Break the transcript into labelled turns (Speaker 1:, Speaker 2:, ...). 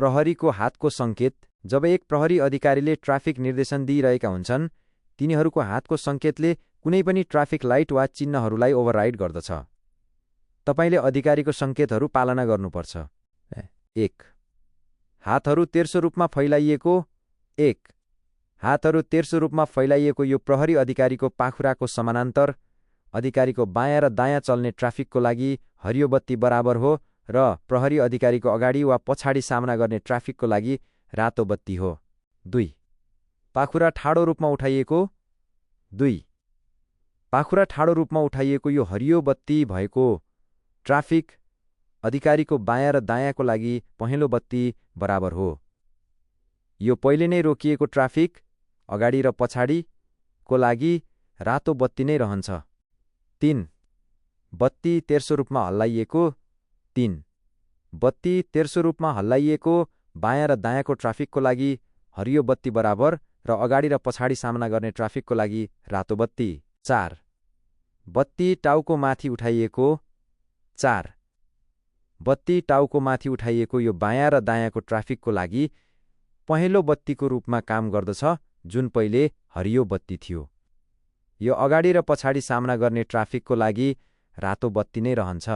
Speaker 1: प्रहरीको हातको सङ्केत। जब एक प्रहरी अधिकारीले ट्राफिक निर्देशन दिइरहेका हुन्छन्, तिनीहरूको हातको सङ्केतले कुनै पनि ट्राफिक लाइट वा चिन्हहरूलाई ओभरराइड गर्दछ। तपाईले अधिकारीको सङ्केतहरू पालना गर्नुपर्छ। 1. हातहरू तेर्सो रूपमा फैलाइएको। 1. हातहरू तेर्सो रूपमा फैलाइएको यो प्रहरी अधिकारीको पाखुराको समानान्तर, अधिकारीको बायाँ र दायाँ चल्ने ट्राफिकको लागि हरियो बत्ती बराबर हो र प्रहरी अधिकारीको अगाडि वा पछाडि सामना गर्ने ट्राफिकको लागि रातो बत्ती हो। 2. पाखुरा ठाडो रूपमा उठाइएको। 2. पाखुरा ठाडो रूपमा उठाइएको यो हरियो बत्ती भएको ट्राफिक अधिकारीको बायाँ र दायाँको लागि पहेँलो बत्ती बराबर हो। यो पहिले नै रोकिएको ट्राफिक अगाडि र पछाडिको लागि रातो बत्ती नै रहन्छ। 3. बत्ती तेर्सो रूपमा हल्लाइएको। 3. बत्ती तेर्सो रूपमा हल्लाइएको बायाँ र दायाँको ट्राफिकको लागि हरियो बत्ती बराबर र अगाडि र पछाडि सामना गर्ने ट्राफिकको लागि रातो बत्ती। 4. बत्ती टाउको माथि उठाइएको। 4. बत्ती टाउको माथि उठाइएको यो बायाँ र दायाँको ट्राफिकको लागि पहेँलो बत्तीको रूपमा काम गर्दछ, जुन पहिले हरियो बत्ती थियो। यो अगाडि र पछाडि सामना गर्ने ट्राफिकको लागि रातो बत्ती नै रहन्छ।